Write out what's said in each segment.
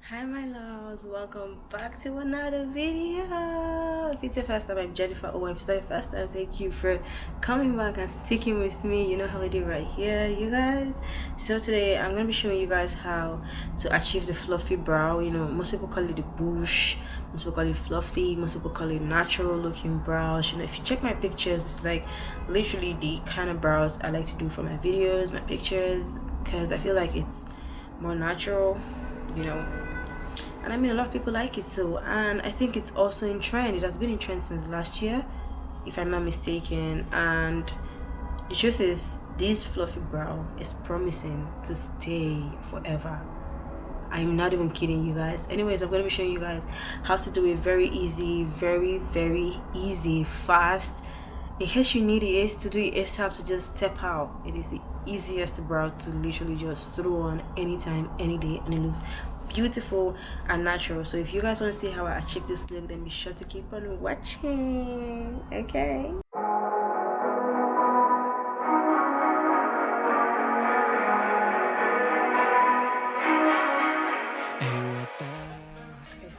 Hi my loves, welcome back to another video. If it's your first time, I'm Jennifer. Oh, if it's your first time, thank you for coming back and sticking with me. You know how I do right here, you guys. So today I'm going to be showing you guys how to achieve the fluffy brow. You know, most people call it the bush, most people call it fluffy, most people call it natural looking brows. You know, if you check my pictures, it's like literally the kind of brows I like to do for my videos, my pictures, because I feel like it's more natural, you know. And I mean, a lot of people like it too, and I think it's also in trend. It has been in trend since last year, if I'm not mistaken. And the truth is, this fluffy brow is promising to stay forever. I'm not even kidding, you guys. Anyways, I'm going to be showing you guys how to do it very easy, very easy, fast. In case you need it to do it ASAP, to just step out. It is the easiest brow to literally just throw on anytime, any day, and it looks beautiful and natural. So if you guys want to see how I achieve this look, then be sure to keep on watching. Okay.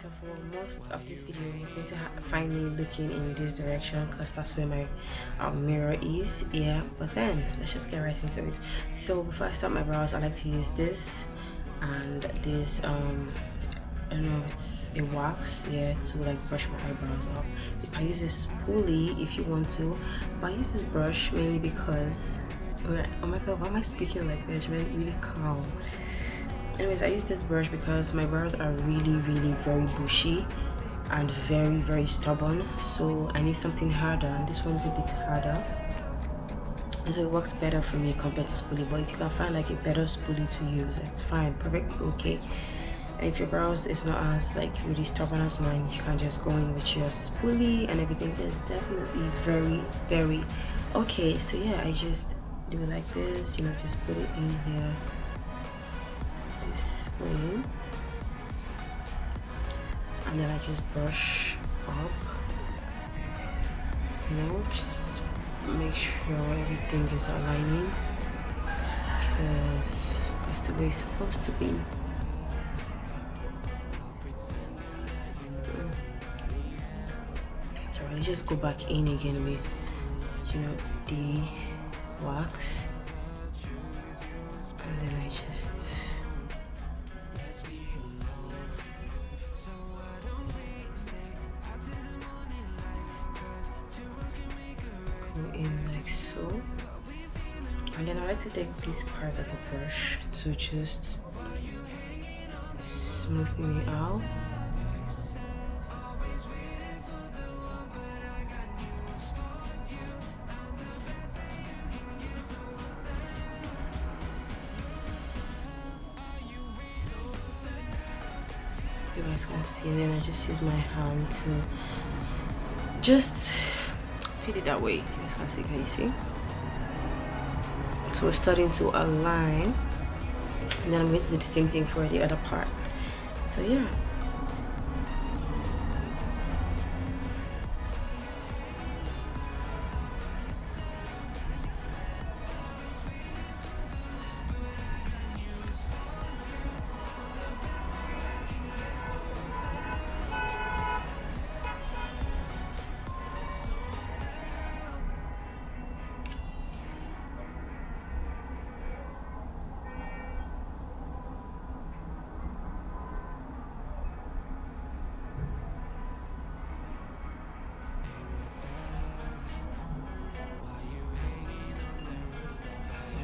So for most of this video, you're going to find me looking in this direction because that's where my mirror is. Yeah, but then let's just get right into it. So before I start my brows, I like to use this and this I don't know, it's a wax, yeah, to like brush my eyebrows up. I use this spoolie if you want to, but I use this brush mainly because, oh my god, why am I speaking like this? Really calm. Anyways, I use this brush because my brows are really very bushy and very stubborn, so I need something harder, and this one's a bit harder, and so it works better for me compared to spoolie. But if you can find like a better spoolie to use, it's fine, perfectly okay. And if your brows is not as like really stubborn as mine, you can just go in with your spoolie and everything is definitely very okay. So yeah, I just do it like this, you know, just put it in here this way, and then I just brush up, you know, just make sure everything is aligning, because that's the way it's supposed to be. So I just go back in again with, you know, the wax, and then I just go in like so, and then I like to take this part of the brush to just smoothing it out. You guys can see, and then I just use my hand to just fit it that way. You guys can you see? So we're starting to align, and then I'm going to do the same thing for the other part. So yeah.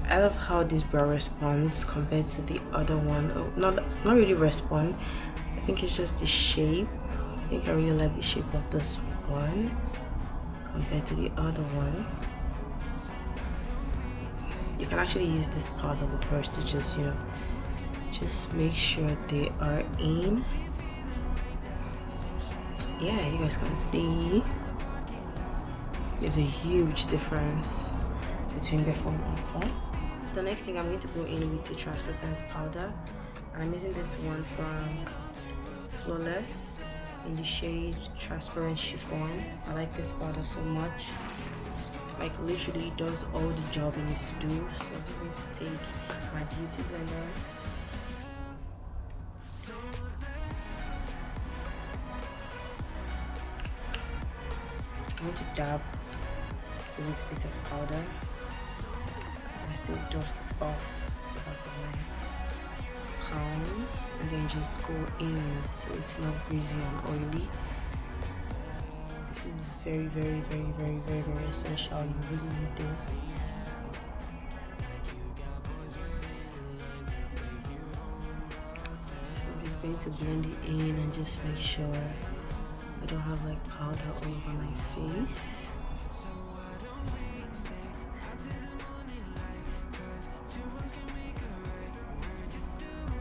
I love how this brow responds compared to the other one. Oh, not really respond. I think it's just the shape. I think I really like the shape of this one compared to the other one. You can actually use this part of the brush to just, you know, just make sure they are in. Yeah, you guys can see there's a huge difference between before and after. The next thing, I'm going to go in with a translucent powder, and I'm using this one from Flawless in the shade Transparent Chiffon. I like this powder so much, like literally it does all the job it needs to do. So I'm just going to take my beauty blender going to dab a little bit of powder. I still dust it off the back of my palm, and then just go in so it's not greasy and oily. This is very essential. You really need this. So I'm just going to blend it in and just make sure I don't have like powder all over my face.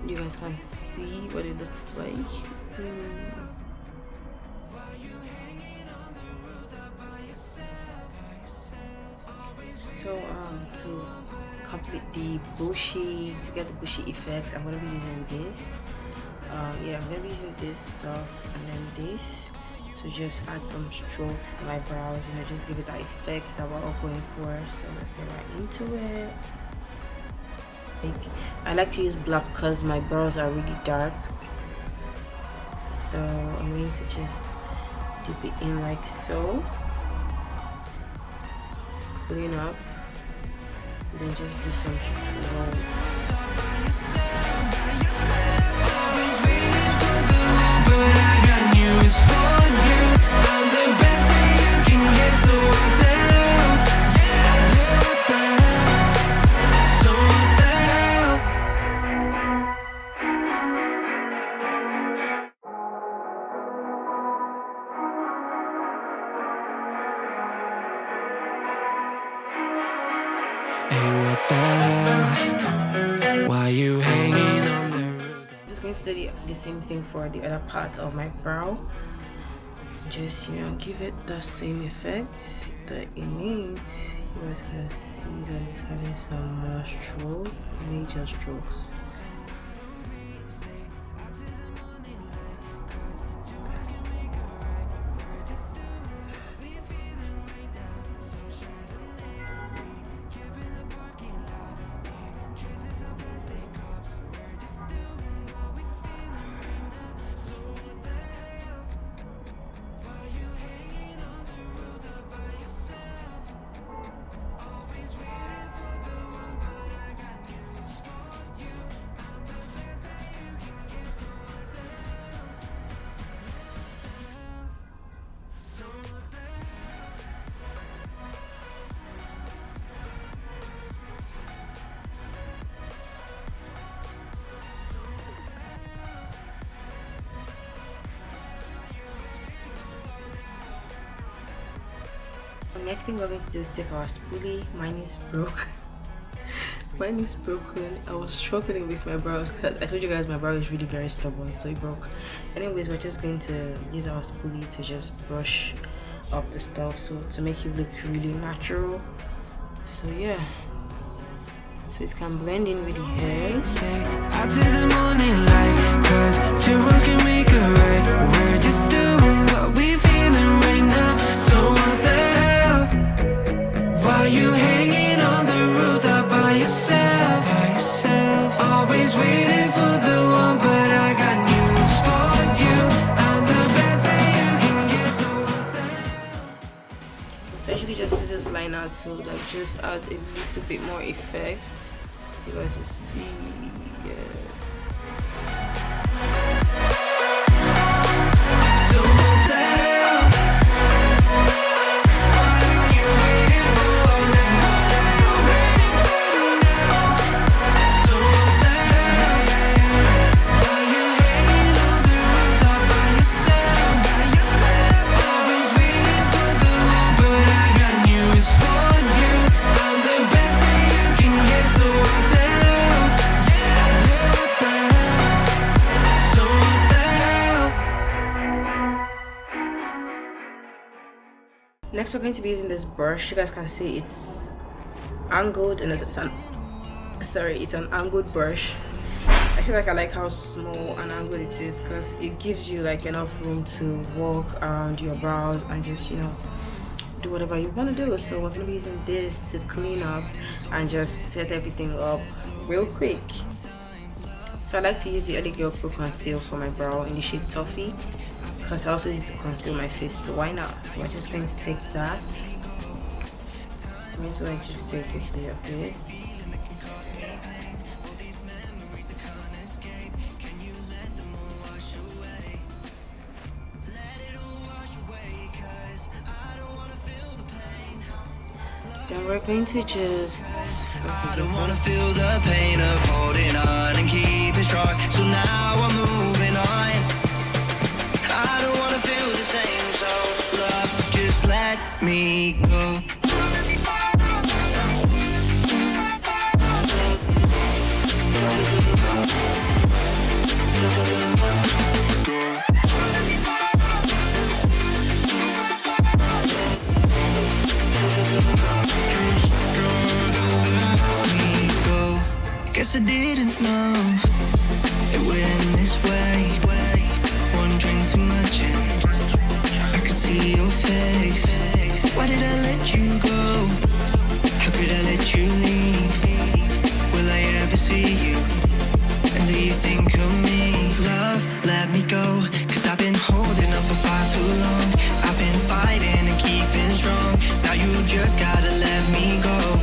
You guys can see what it looks like. So to complete the bushy, to get the bushy effect, I'm gonna be using this. Yeah, I'm gonna be using this stuff and then this to just add some strokes to my brows, you know, just give it that effect that we're all going for. So let's get right into it. I like to use black because my brows are really dark, so I'm going to just dip it in like so, clean up, and then just do some strokes. Why you hanging on the roof? I'm just going to do the same thing for the other part of my brow. Just, you know, give it the same effect that it needs. You guys can see that it's having some more strokes, major strokes. The next thing we're going to do is take our spoolie. Mine is broke. Mine is broken. I was struggling with my brows because I told you guys my brow is really very stubborn, so it broke. Anyways, we're just going to use our spoolie to just brush up the stuff, so to make it look really natural. So yeah, so it can blend in with the hair. Out to the morning light, 'cause two wrongs can make a right. We're just doing what we feeling right now. So what the hell? Why you hanging on the roof up by yourself? Always waiting for the one, but I got news for you. I'm the best that you can get. So what the hell? So actually just use this liner to like just add a little bit more effect. You guys will see. Yeah. So what the hell? What are you waiting for now? So what the hell? Why you hanging on the roof up by yourself? Always waiting for the one, but I got news for you. I'm the best that you can get. So what the hell? So what the hell? Next we're going to be using this brush. You guys can see it's angled, and it's an angled brush. I feel like I like how small and angled it is because it gives you like enough room to walk around your brows and just, you know, do whatever you want to do. So we're going to be using this to clean up and just set everything up real quick. So I like to use the Other Girl Pro Conceal for my brow in the shade Toffee. because I also need to conceal my face, so why not? So we're just going to take that. I'm going to just take it here a bit. Then we're going to just... I don't wanna feel the pain of holding on and keeping strong. So now I'm moving on. I don't wanna feel the same, so love, just let me go. Guess I didn't know it would end this way. One drink too much and I could see your face. Why did I let you go? How could I let you leave? Will I ever see you? And do you think of me? Love, let me go, cause I've been holding up for far too long. I've been fighting and keeping strong. Now you just gotta let me go.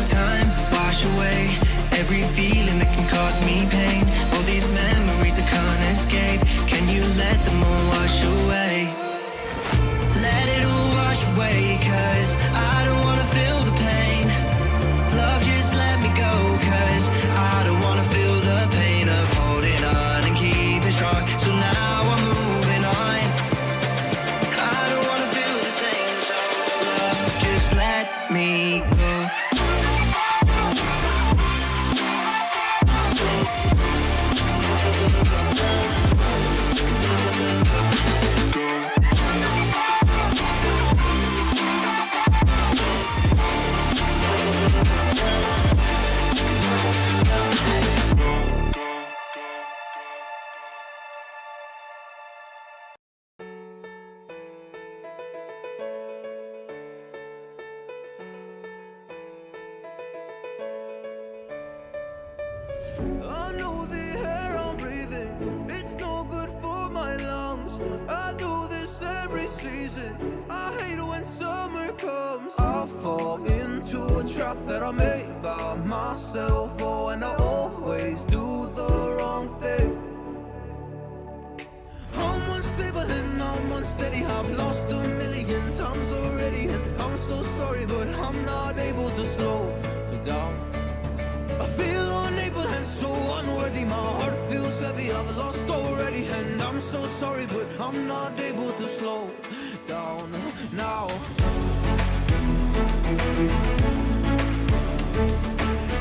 Time, wash away every feeling that can cause me pain. All these memories I can't escape. Can you let them all wash away? Let it all wash away, cause I don't wanna feel the pain. Love, just let me go, cause I don't wanna feel the pain of holding on and keeping strong. So now I'm moving on. I don't wanna feel the same, so love, just let me go. I know the air I'm breathing, it's no good for my lungs. I do this every season, I hate when summer comes. I fall into a trap that I made by myself. Oh, and I always do the wrong thing. I'm unstable and I'm unsteady, I've lost a million times already. And I'm so sorry, but I'm not able to slow down. I feel unable and so unworthy, my heart feels heavy, I've lost already. And I'm so sorry, but I'm not able to slow down now.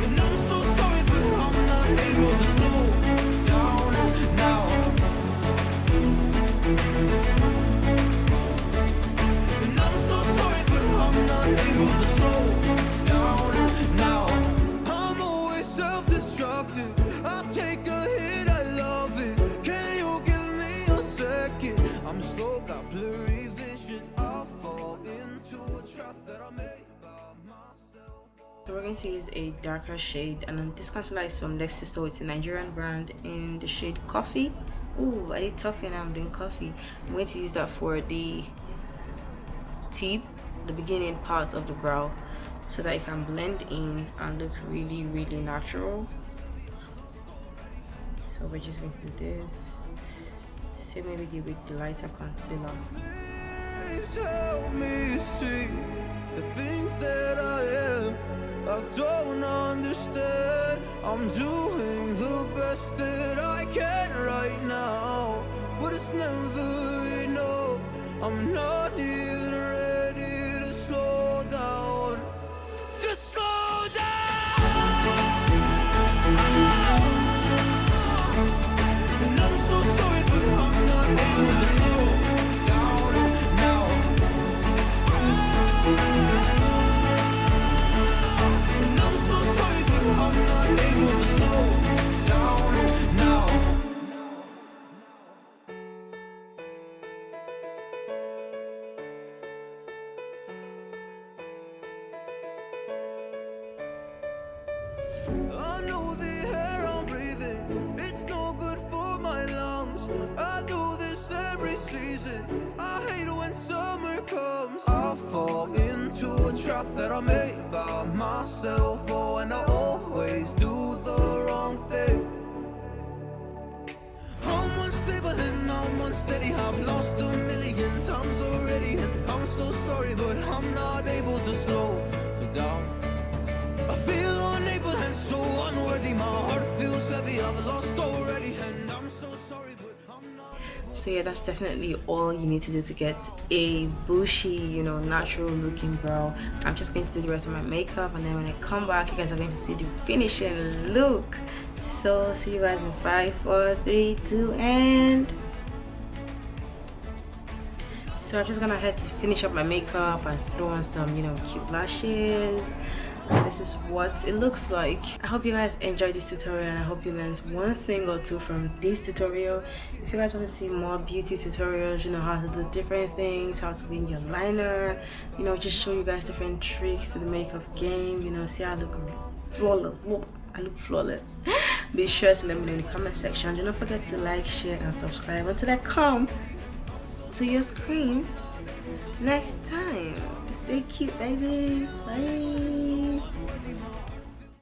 And I'm so sorry, but I'm not able to slow down now. And I'm so sorry, but I'm not able to slow down now. Self-destructive, I take a hit, I love it. Can you give me a second? I'm slow, got blurry vision. I fall into a trap that I made by myself. So we're going to use a darker shade, and this concealer is from Lexi, so it's a Nigerian brand in the shade Coffee. Ooh, I did toffee and I'm doing coffee. I'm going to use that for the tip, the beginning parts of the brow, so that it can blend in and look really, really natural. So we're just going to do this. Same maybe give it the lighter concealer. Please help me see the things that I am. I don't understand. I'm doing the best that I can right now, but it's never enough. I'm not even ready to slow down. Just slow down. And I'm so sorry, but I'm not able to slow down now. And I'm so sorry, but I'm not able to slow down now. I know the air I'm breathing, it's no good for my lungs. I do this every every season. I hate it when summer comes. I fall into a trap that I made by myself. Oh, and I always do the wrong thing. I'm unstable and I'm unsteady. I've lost a million times already, and I'm so sorry, but I'm not able to slow down. I feel unable and so unworthy. My heart feels heavy. I've lost already, and I'm so sorry, but I'm not able. So yeah, that's definitely all you need to do to get a bushy, you know, natural looking brow. I'm just going to do the rest of my makeup, and then when I come back, you guys are going to see the finishing look. So see you guys in 5, 4, 3, 2, and so I'm just gonna head to finish up my makeup and throw on some, you know, cute lashes. This is what it looks like. I hope you guys enjoyed this tutorial, and I hope you learned one thing or two from this tutorial. If you guys want to see more beauty tutorials, you know, how to do different things, how to win your liner, you know, just show you guys different tricks to the makeup game, you know, see how I look flawless. Whoa, I look flawless. Be sure to let me know in the comment section. Do not forget to like, share, and subscribe until I come to your screens next time. Stay cute, baby. Bye.